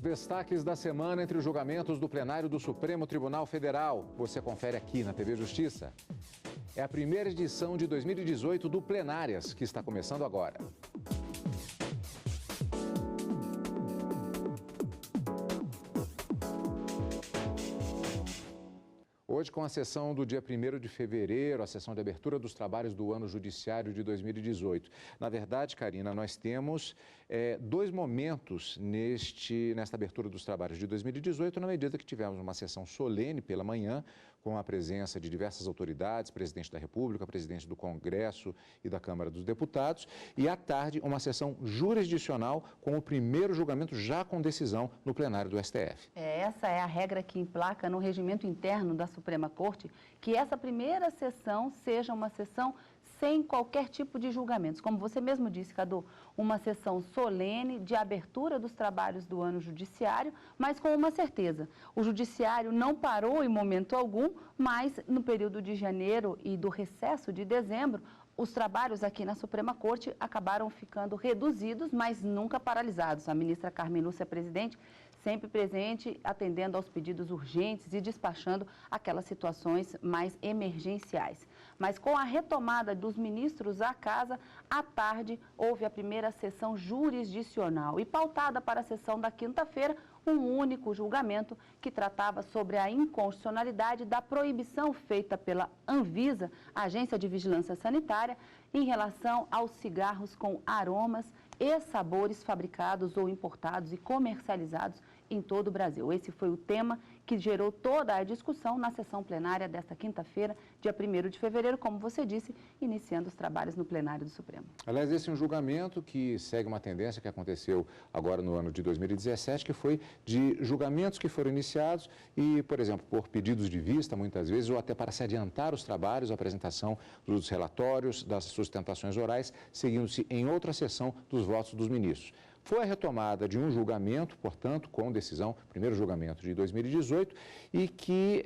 Destaques da semana entre os julgamentos do plenário do Supremo Tribunal Federal. Você confere aqui na TV Justiça. É a primeira edição de 2018 do Plenárias, que está começando agora. Hoje, com a sessão do dia 1º de fevereiro, a sessão de abertura dos trabalhos do ano judiciário de 2018. Na verdade, Karina, nós temos dois momentos nesta abertura dos trabalhos de 2018, na medida que tivemos uma sessão solene pela manhã, com a presença de diversas autoridades, presidente da República, presidente do Congresso e da Câmara dos Deputados, e à tarde uma sessão jurisdicional com o primeiro julgamento já com decisão no plenário do STF. Essa é a regra que emplaca no regimento interno da Suprema Corte, que essa primeira sessão seja uma sessão sem qualquer tipo de julgamentos. Como você mesmo disse, Cadu, uma sessão solene de abertura dos trabalhos do ano judiciário, mas com uma certeza. O judiciário não parou em momento algum, mas no período de janeiro e do recesso de dezembro, os trabalhos aqui na Suprema Corte acabaram ficando reduzidos, mas nunca paralisados. A ministra Carmen Lúcia, presidente, sempre presente, atendendo aos pedidos urgentes e despachando aquelas situações mais emergenciais. Mas com a retomada dos ministros à casa, à tarde houve a primeira sessão jurisdicional e pautada para a sessão da quinta-feira, um único julgamento que tratava sobre a inconstitucionalidade da proibição feita pela Anvisa, Agência de Vigilância Sanitária, em relação aos cigarros com aromas e sabores fabricados ou importados e comercializados em todo o Brasil. Esse foi o tema que gerou toda a discussão na sessão plenária desta quinta-feira, dia 1º de fevereiro, como você disse, iniciando os trabalhos no plenário do Supremo. Aliás, esse é um julgamento que segue uma tendência que aconteceu agora no ano de 2017, que foi de julgamentos que foram iniciados e, por exemplo, por pedidos de vista, muitas vezes, ou até para se adiantar os trabalhos, a apresentação dos relatórios, das sustentações orais, seguindo-se em outra sessão dos votos dos ministros. Foi a retomada de um julgamento, portanto, com decisão, primeiro julgamento de 2018, e que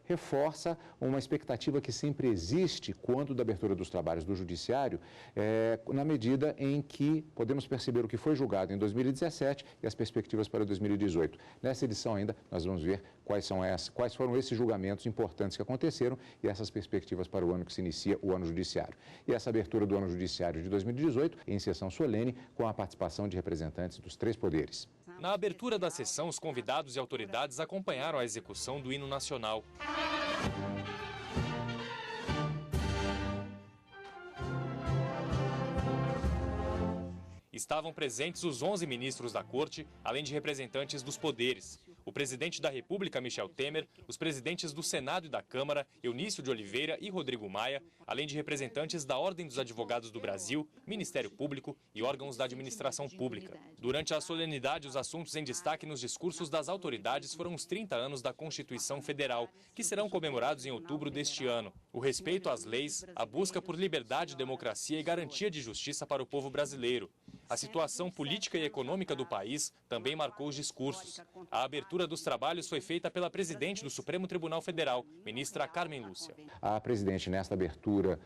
reforça uma expectativa que sempre existe quando da abertura dos trabalhos do Judiciário, na medida em que podemos perceber o que foi julgado em 2017 e as perspectivas para 2018. Nessa edição ainda, nós vamos ver quais foram esses julgamentos importantes que aconteceram e essas perspectivas para o ano que se inicia, o ano judiciário. E essa abertura do ano judiciário de 2018 em sessão solene com a participação de representantes dos três poderes. Na abertura da sessão, os convidados e autoridades acompanharam a execução do hino nacional. Estavam presentes os 11 ministros da Corte, além de representantes dos poderes. O presidente da República, Michel Temer, os presidentes do Senado e da Câmara, Eunício de Oliveira e Rodrigo Maia, além de representantes da Ordem dos Advogados do Brasil, Ministério Público e órgãos da administração pública. Durante a solenidade, os assuntos em destaque nos discursos das autoridades foram os 30 anos da Constituição Federal, que serão comemorados em outubro deste ano. O respeito às leis, a busca por liberdade, democracia e garantia de justiça para o povo brasileiro. A situação política e econômica do país também marcou os discursos. A abertura dos trabalhos foi feita pela presidente do Supremo Tribunal Federal, ministra Carmen Lúcia. A presidente, nesta abertura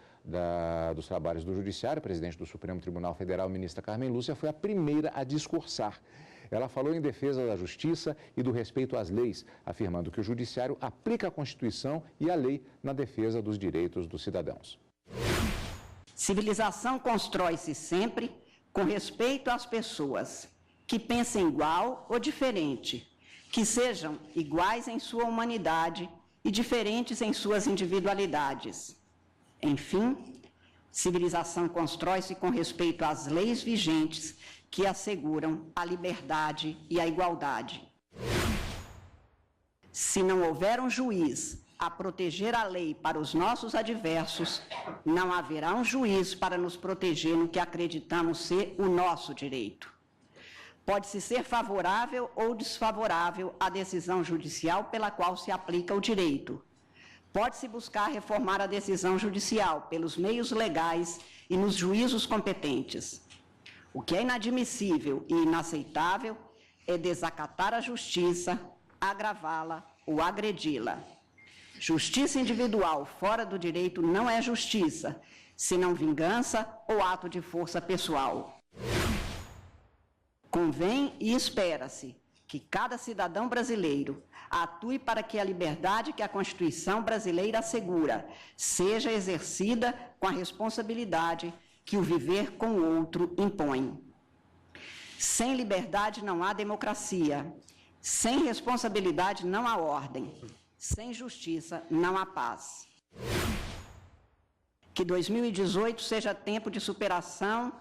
dos trabalhos do Judiciário, a presidente do Supremo Tribunal Federal, ministra Carmen Lúcia, foi a primeira a discursar. Ela falou em defesa da justiça e do respeito às leis, afirmando que o Judiciário aplica a Constituição e a lei na defesa dos direitos dos cidadãos. Civilização constrói-se sempre com respeito às pessoas, que pensem igual ou diferente, que sejam iguais em sua humanidade e diferentes em suas individualidades. Enfim, civilização constrói-se com respeito às leis vigentes que asseguram a liberdade e a igualdade. Se não houver um juiz a proteger a lei para os nossos adversos, não haverá um juiz para nos proteger no que acreditamos ser o nosso direito. Pode-se ser favorável ou desfavorável à decisão judicial pela qual se aplica o direito. Pode-se buscar reformar a decisão judicial pelos meios legais e nos juízos competentes. O que é inadmissível e inaceitável é desacatar a justiça, agravá-la ou agredi-la. Justiça individual fora do direito não é justiça, senão vingança ou ato de força pessoal. Convém e espera-se que cada cidadão brasileiro atue para que a liberdade que a Constituição brasileira assegura seja exercida com a responsabilidade que o viver com o outro impõe. Sem liberdade não há democracia, sem responsabilidade não há ordem, sem justiça não há paz. Que 2018 seja tempo de superação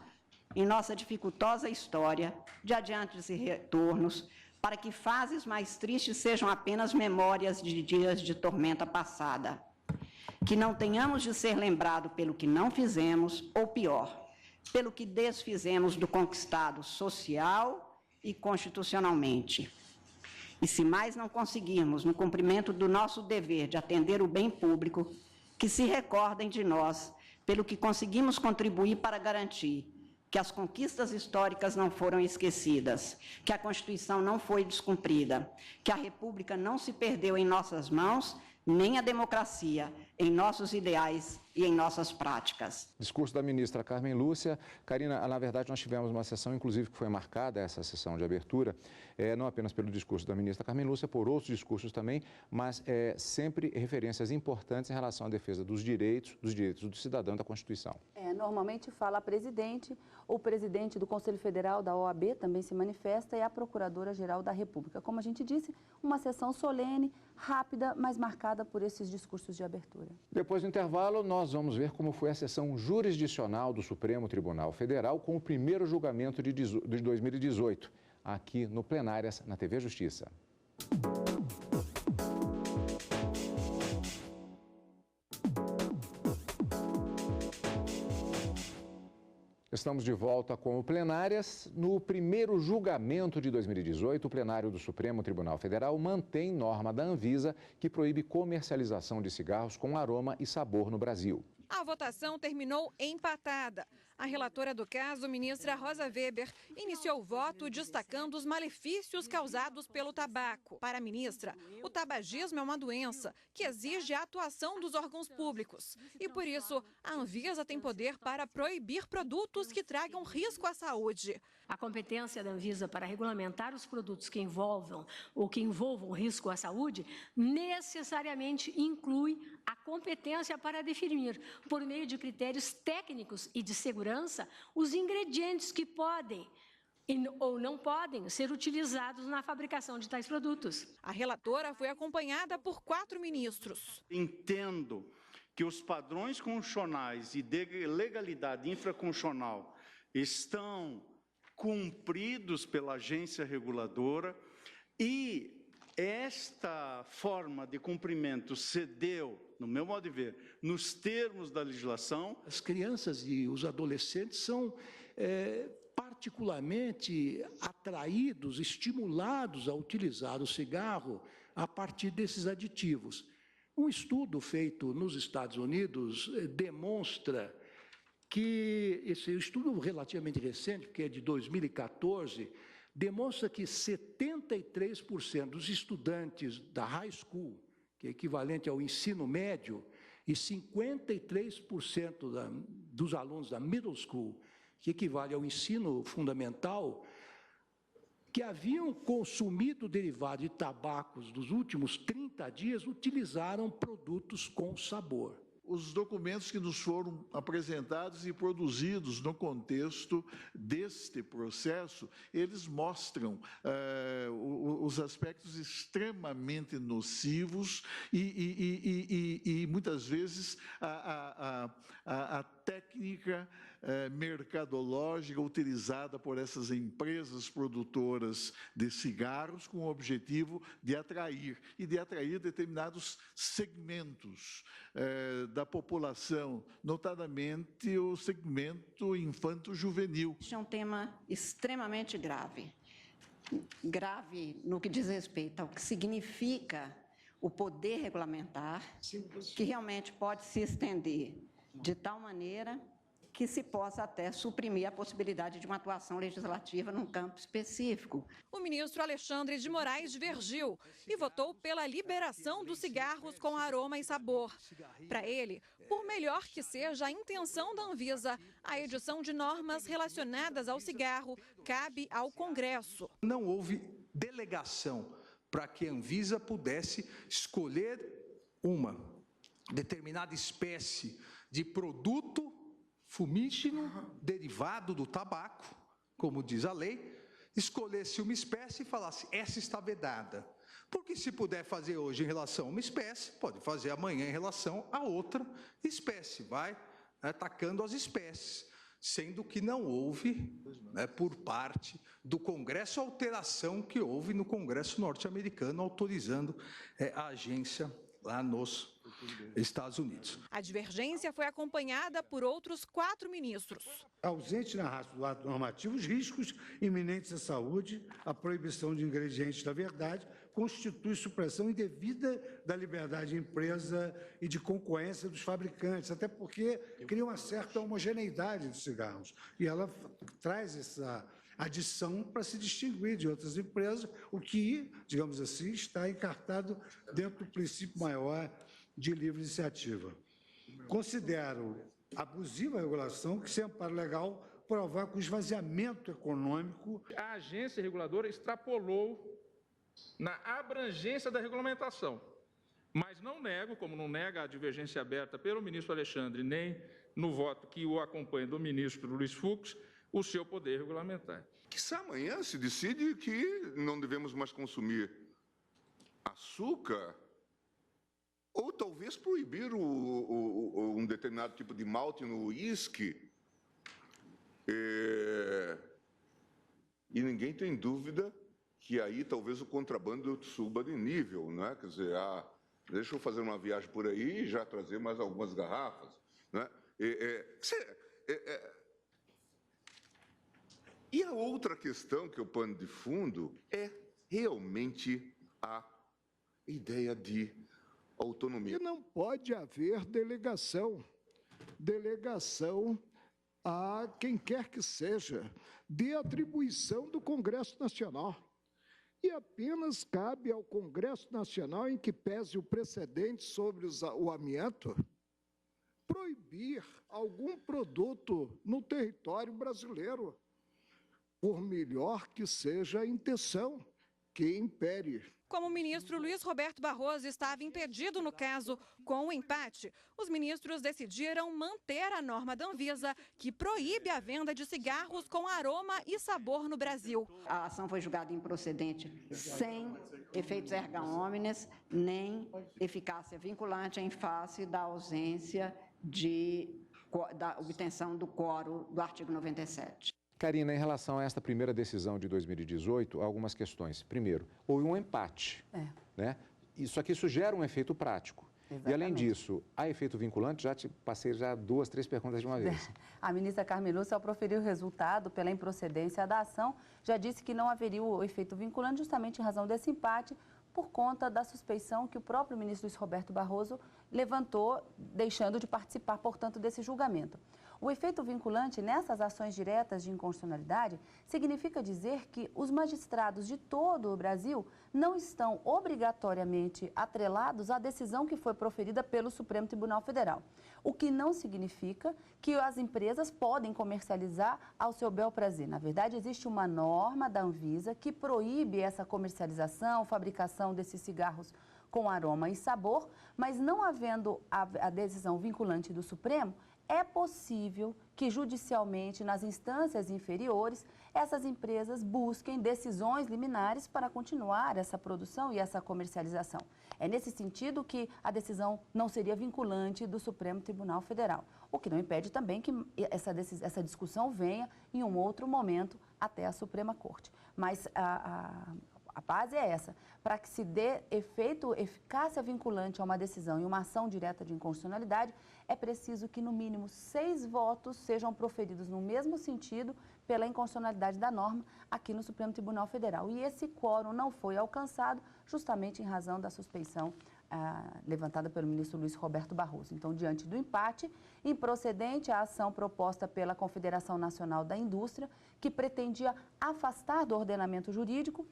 em nossa dificultosa história, de adiantes e retornos, para que fases mais tristes sejam apenas memórias de dias de tormenta passada. Que não tenhamos de ser lembrados pelo que não fizemos, ou pior, pelo que desfizemos do conquistado social e constitucionalmente. E se mais não conseguirmos, no cumprimento do nosso dever de atender o bem público, que se recordem de nós pelo que conseguimos contribuir para garantir que as conquistas históricas não foram esquecidas, que a Constituição não foi descumprida, que a República não se perdeu em nossas mãos, nem a democracia, em nossos ideais e em nossas práticas. Discurso da ministra Carmen Lúcia. Karina, na verdade, nós tivemos uma sessão, inclusive, que foi marcada, essa sessão de abertura, não apenas pelo discurso da ministra Carmen Lúcia, por outros discursos também, mas sempre referências importantes em relação à defesa dos direitos do cidadão e da Constituição. Normalmente fala a presidente, o presidente do Conselho Federal da OAB também se manifesta e a Procuradora-Geral da República. Como a gente disse, uma sessão solene, rápida, mas marcada por esses discursos de abertura. Depois do intervalo, nós vamos ver como foi a sessão jurisdicional do Supremo Tribunal Federal com o primeiro julgamento de 2018, aqui no Plenárias, na TV Justiça. Estamos de volta com o Plenárias. No primeiro julgamento de 2018, o plenário do Supremo Tribunal Federal mantém norma da Anvisa que proíbe comercialização de cigarros com aroma e sabor no Brasil. A votação terminou empatada. A relatora do caso, ministra Rosa Weber, iniciou o voto destacando os malefícios causados pelo tabaco. Para a ministra, o tabagismo é uma doença que exige a atuação dos órgãos públicos. E por isso, a Anvisa tem poder para proibir produtos que tragam risco à saúde. A competência da Anvisa para regulamentar os produtos que envolvam risco à saúde necessariamente inclui a competência para definir, por meio de critérios técnicos e de segurança, os ingredientes que podem ou não podem ser utilizados na fabricação de tais produtos. A relatora foi acompanhada por 4 ministros. Entendo que os padrões constitucionais e de legalidade infraconstitucional estão cumpridos pela agência reguladora e esta forma de cumprimento cedeu, no meu modo de ver, nos termos da legislação. As crianças e os adolescentes são particularmente atraídos, estimulados a utilizar o cigarro a partir desses aditivos. Um estudo feito nos Estados Unidos demonstra que, esse estudo relativamente recente, que é de 2014, demonstra que 73% dos estudantes da high school, que é equivalente ao ensino médio, e 53% dos alunos da middle school, que equivale ao ensino fundamental, que haviam consumido derivado de tabacos dos últimos 30 dias, utilizaram produtos com sabor. Os documentos que nos foram apresentados e produzidos no contexto deste processo, eles mostram os aspectos extremamente nocivos e muitas vezes a técnica mercadológica utilizada por essas empresas produtoras de cigarros com o objetivo de atrair determinados segmentos da população, notadamente o segmento infanto-juvenil. Este é um tema extremamente grave. Grave no que diz respeito ao que significa o poder regulamentar, que realmente pode se estender de tal maneira que se possa até suprimir a possibilidade de uma atuação legislativa num campo específico. O ministro Alexandre de Moraes divergiu e votou pela liberação dos cigarros com aroma e sabor. Para ele, por melhor que seja a intenção da Anvisa, a edição de normas relacionadas ao cigarro cabe ao Congresso. Não houve delegação para que a Anvisa pudesse escolher uma determinada espécie de produto fumígeno derivado do tabaco, como diz a lei, escolhesse uma espécie e falasse, essa está vedada. Porque se puder fazer hoje em relação a uma espécie, pode fazer amanhã em relação a outra espécie, vai atacando as espécies, sendo que não houve, por parte do Congresso, a alteração que houve no Congresso norte-americano, autorizando a agência lá nos Estados Unidos. A divergência foi acompanhada por outros 4 ministros. Ausente na do ato normativo os riscos iminentes à saúde, a proibição de ingredientes da verdade, constitui supressão indevida da liberdade de empresa e de concorrência dos fabricantes, até porque cria uma certa homogeneidade dos cigarros. E ela traz essa adição para se distinguir de outras empresas, o que, digamos assim, está encartado dentro do princípio maior de livre iniciativa. Considero abusiva a regulação que, sem amparo legal, provoca o esvaziamento econômico. A agência reguladora extrapolou na abrangência da regulamentação, mas não nego, como não nega a divergência aberta pelo ministro Alexandre, nem no voto que o acompanha do ministro Luiz Fux, o seu poder regulamentar. Quizá amanhã se decide que não devemos mais consumir açúcar, ou talvez proibir um determinado tipo de malte no uísque. E ninguém tem dúvida que aí talvez o contrabando suba de nível, né? Quer dizer, deixa eu fazer uma viagem por aí e já trazer mais algumas garrafas, né? E a outra questão que é o pano de fundo é realmente a ideia de autonomia. E não pode haver delegação a quem quer que seja, de atribuição do Congresso Nacional. E apenas cabe ao Congresso Nacional, em que pese o precedente sobre o amianto, proibir algum produto no território brasileiro, por melhor que seja a intenção que impere. Como o ministro Luiz Roberto Barroso estava impedido no caso, com o empate, os ministros decidiram manter a norma da Anvisa, que proíbe a venda de cigarros com aroma e sabor no Brasil. A ação foi julgada improcedente sem efeitos erga omnes, nem eficácia vinculante em face da ausência da obtenção do quórum do artigo 97. Karina, em relação a esta primeira decisão de 2018, há algumas questões. Primeiro, houve um empate, né? Só que isso gera um efeito prático. Exatamente. E, além disso, há efeito vinculante? Já te passei 2, 3 perguntas de uma vez. A ministra Carmen Lúcia, ao proferir o resultado pela improcedência da ação, já disse que não haveria o efeito vinculante justamente em razão desse empate, por conta da suspeição que o próprio ministro Luiz Roberto Barroso levantou, deixando de participar, portanto, desse julgamento. O efeito vinculante nessas ações diretas de inconstitucionalidade significa dizer que os magistrados de todo o Brasil não estão obrigatoriamente atrelados à decisão que foi proferida pelo Supremo Tribunal Federal. O que não significa que as empresas podem comercializar ao seu bel prazer. Na verdade, existe uma norma da Anvisa que proíbe essa comercialização, fabricação desses cigarros com aroma e sabor, mas não havendo a decisão vinculante do Supremo, é possível que judicialmente, nas instâncias inferiores, essas empresas busquem decisões liminares para continuar essa produção e essa comercialização. É nesse sentido que a decisão não seria vinculante do Supremo Tribunal Federal, o que não impede também que essa discussão venha em um outro momento até a Suprema Corte. Mas a base é essa, para que se dê eficácia vinculante a uma decisão e uma ação direta de inconstitucionalidade, é preciso que, no mínimo, 6 votos sejam proferidos no mesmo sentido pela inconstitucionalidade da norma aqui no Supremo Tribunal Federal. E esse quórum não foi alcançado justamente em razão da suspeição levantada pelo ministro Luiz Roberto Barroso. Então, diante do empate, improcedente a ação proposta pela Confederação Nacional da Indústria, que pretendia afastar do ordenamento jurídico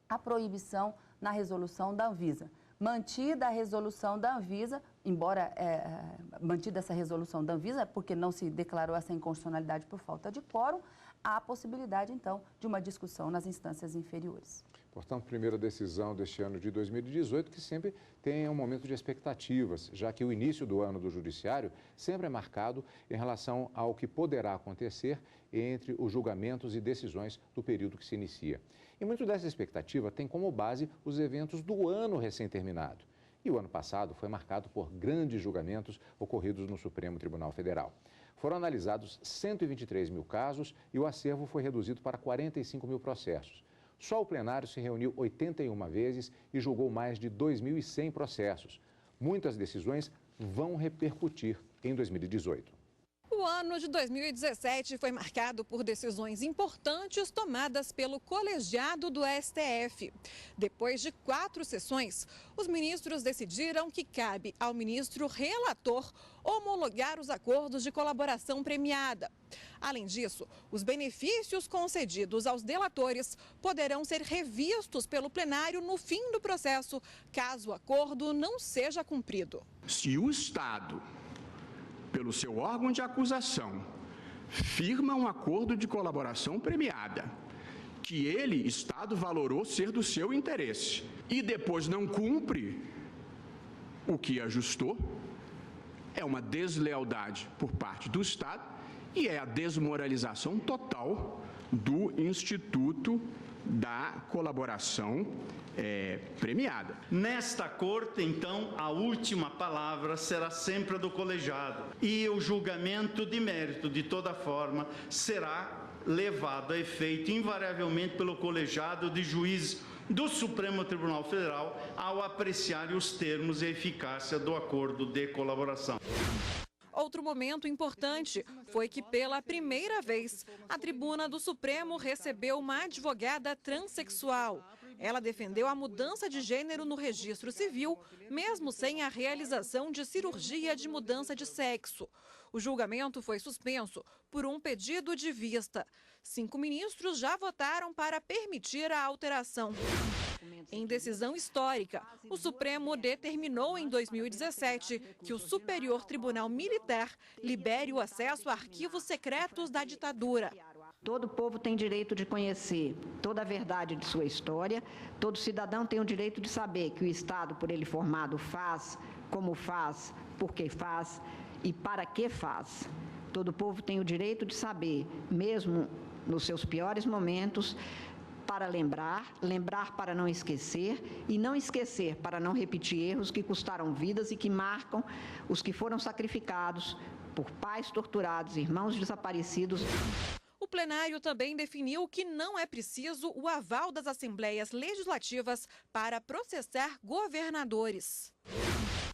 a proibição na resolução da Anvisa. Mantida a resolução da Anvisa, embora mantida essa resolução da Anvisa, porque não se declarou essa inconstitucionalidade por falta de quórum, há a possibilidade, então, de uma discussão nas instâncias inferiores. Portanto, primeira decisão deste ano de 2018, que sempre tem um momento de expectativas, já que o início do ano do Judiciário sempre é marcado em relação ao que poderá acontecer entre os julgamentos e decisões do período que se inicia. E muito dessa expectativa tem como base os eventos do ano recém-terminado. E o ano passado foi marcado por grandes julgamentos ocorridos no Supremo Tribunal Federal. Foram analisados 123 mil casos e o acervo foi reduzido para 45 mil processos. Só o plenário se reuniu 81 vezes e julgou mais de 2.100 processos. Muitas decisões vão repercutir em 2018. O ano de 2017 foi marcado por decisões importantes tomadas pelo colegiado do STF. Depois de 4 sessões, os ministros decidiram que cabe ao ministro relator homologar os acordos de colaboração premiada. Além disso, os benefícios concedidos aos delatores poderão ser revistos pelo plenário no fim do processo, caso o acordo não seja cumprido. Se o Estado, pelo seu órgão de acusação, firma um acordo de colaboração premiada, que ele, Estado, valorou ser do seu interesse, e depois não cumpre o que ajustou, é uma deslealdade por parte do Estado e é a desmoralização total do Instituto da Colaboração premiada. Nesta corte, então, a última palavra será sempre a do colegiado e o julgamento de mérito, de toda forma, será levado a efeito invariavelmente pelo colegiado de juízes do Supremo Tribunal Federal ao apreciar os termos e a eficácia do acordo de colaboração. Outro momento importante foi que, pela primeira vez, a tribuna do Supremo recebeu uma advogada transexual. Ela defendeu a mudança de gênero no registro civil, mesmo sem a realização de cirurgia de mudança de sexo. O julgamento foi suspenso por um pedido de vista. 5 ministros já votaram para permitir a alteração. Em decisão histórica, o Supremo determinou em 2017 que o Superior Tribunal Militar libere o acesso a arquivos secretos da ditadura. Todo povo tem direito de conhecer toda a verdade de sua história. Todo cidadão tem o direito de saber que o Estado, por ele formado, faz, como faz, por que faz e para que faz. Todo povo tem o direito de saber, mesmo nos seus piores momentos, para lembrar, lembrar para não esquecer e não esquecer para não repetir erros que custaram vidas e que marcam os que foram sacrificados por pais torturados, irmãos desaparecidos. O plenário também definiu que não é preciso o aval das assembleias legislativas para processar governadores.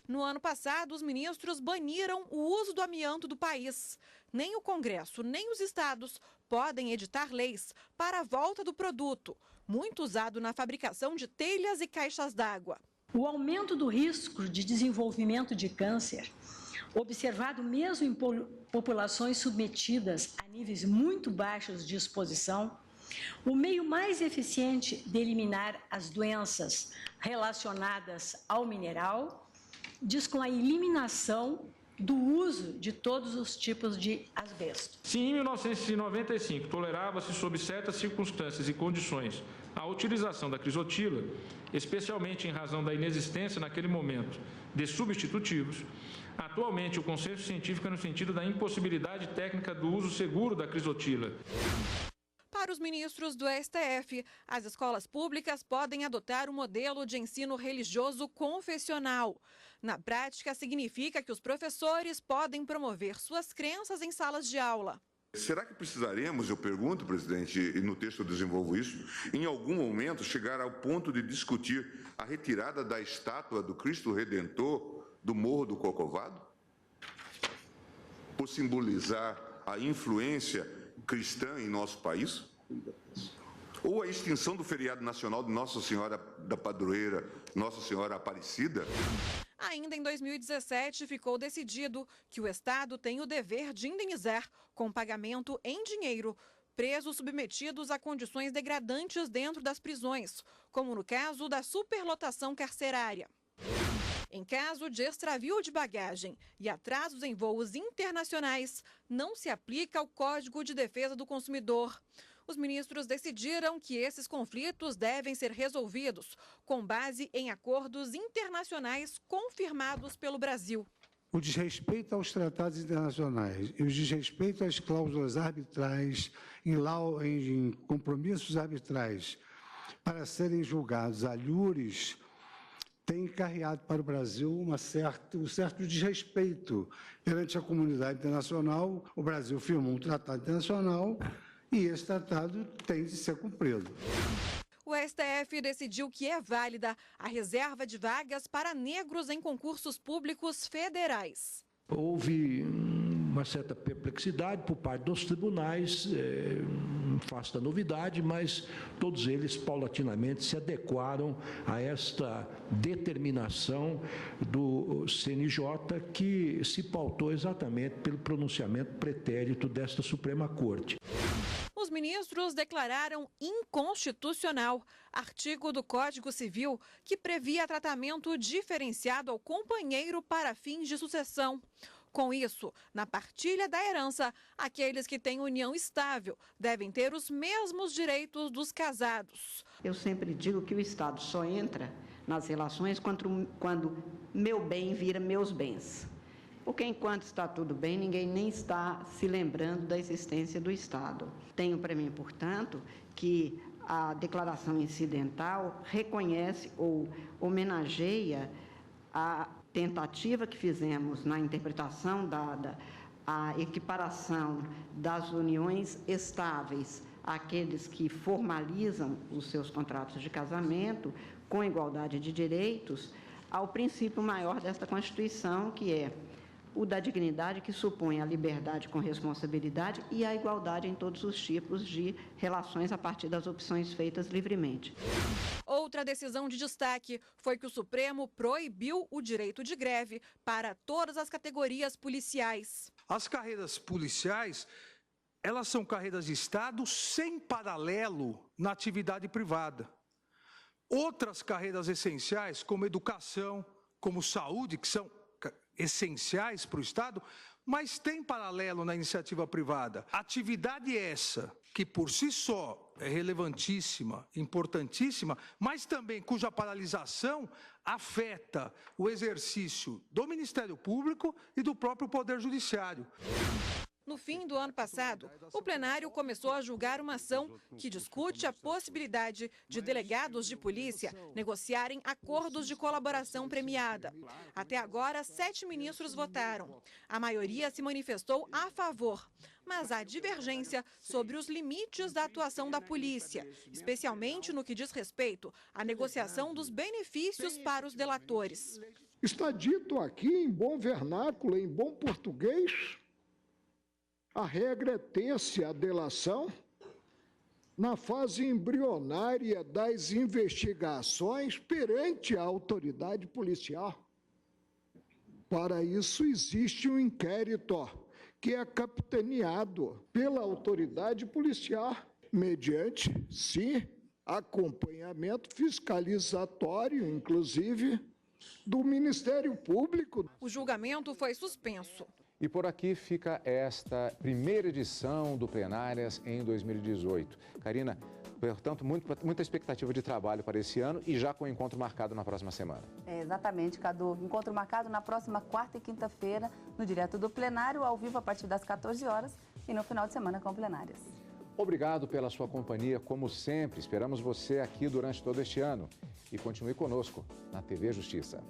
No ano passado, os ministros baniram o uso do amianto do país. Nem o Congresso, nem os estados podem editar leis para a volta do produto, muito usado na fabricação de telhas e caixas d'água. O aumento do risco de desenvolvimento de câncer, observado mesmo em populações submetidas a níveis muito baixos de exposição, o meio mais eficiente de eliminar as doenças relacionadas ao mineral diz com a eliminação do uso de todos os tipos de asbesto. Se em 1995 tolerava-se sob certas circunstâncias e condições a utilização da crisotila, especialmente em razão da inexistência naquele momento de substitutivos, atualmente o consenso científico é no sentido da impossibilidade técnica do uso seguro da crisotila. Para os ministros do STF, as escolas públicas podem adotar um modelo de ensino religioso confessional. Na prática, significa que os professores podem promover suas crenças em salas de aula. Será que precisaremos, eu pergunto, presidente, e no texto eu desenvolvo isso, em algum momento chegar ao ponto de discutir a retirada da estátua do Cristo Redentor do Morro do Corcovado? Por simbolizar a influência cristã em nosso país? ou a extinção do feriado nacional de Nossa Senhora da Padroeira, Nossa Senhora Aparecida. Ainda em 2017, ficou decidido que o Estado tem o dever de indenizar, com pagamento em dinheiro, presos submetidos a condições degradantes dentro das prisões, como no caso da superlotação carcerária. Em caso de extravio de bagagem e atrasos em voos internacionais, não se aplica o Código de Defesa do Consumidor. Os ministros decidiram que esses conflitos devem ser resolvidos com base em acordos internacionais confirmados pelo Brasil. O desrespeito aos tratados internacionais e o desrespeito às cláusulas arbitrais em compromissos arbitrais para serem julgados alhures tem encarreado para o Brasil um certo desrespeito perante a comunidade internacional. O Brasil firmou um tratado internacional e esse tratado tem de ser cumprido. O STF decidiu que é válida a reserva de vagas para negros em concursos públicos federais. Houve uma certa perplexidade por parte dos tribunais, não faço da novidade, mas todos eles paulatinamente se adequaram a esta determinação do CNJ, que se pautou exatamente pelo pronunciamento pretérito desta Suprema Corte. Os ministros declararam inconstitucional artigo do Código Civil que previa tratamento diferenciado ao companheiro para fins de sucessão. Com isso, na partilha da herança, aqueles que têm união estável devem ter os mesmos direitos dos casados. Eu sempre digo que o Estado só entra nas relações quando meu bem vira meus bens. Porque enquanto está tudo bem, ninguém nem está se lembrando da existência do Estado. Tenho para mim, portanto, que a declaração incidental reconhece ou homenageia a tentativa que fizemos na interpretação dada à equiparação das uniões estáveis àqueles que formalizam os seus contratos de casamento com igualdade de direitos ao princípio maior desta Constituição, que é o da dignidade, que supõe a liberdade com responsabilidade e a igualdade em todos os tipos de relações a partir das opções feitas livremente. Outra decisão de destaque foi que o Supremo proibiu o direito de greve para todas as categorias policiais. As carreiras policiais, elas são carreiras de Estado sem paralelo na atividade privada. Outras carreiras essenciais, como educação, como saúde, que são essenciais para o Estado, mas tem paralelo na iniciativa privada. Atividade essa, que por si só é relevantíssima, importantíssima, mas também cuja paralisação afeta o exercício do Ministério Público e do próprio Poder Judiciário. No fim do ano passado, o plenário começou a julgar uma ação que discute a possibilidade de delegados de polícia negociarem acordos de colaboração premiada. Até agora, 7 ministros votaram. A maioria se manifestou a favor, mas há divergência sobre os limites da atuação da polícia, especialmente no que diz respeito à negociação dos benefícios para os delatores. Está dito aqui em bom vernáculo, em bom português, a regra é ter-se a delação na fase embrionária das investigações perante a autoridade policial. Para isso existe um inquérito que é capitaneado pela autoridade policial, mediante, sim, acompanhamento fiscalizatório, inclusive, do Ministério Público. O julgamento foi suspenso. E por aqui fica esta primeira edição do Plenárias em 2018. Karina, portanto, muita expectativa de trabalho para esse ano e já com o encontro marcado na próxima semana. Exatamente, Cadu. Encontro marcado na próxima quarta e quinta-feira, no Direto do Plenário, ao vivo a partir das 14 horas e no final de semana com Plenárias. Obrigado pela sua companhia, como sempre. Esperamos você aqui durante todo este ano. E continue conosco na TV Justiça.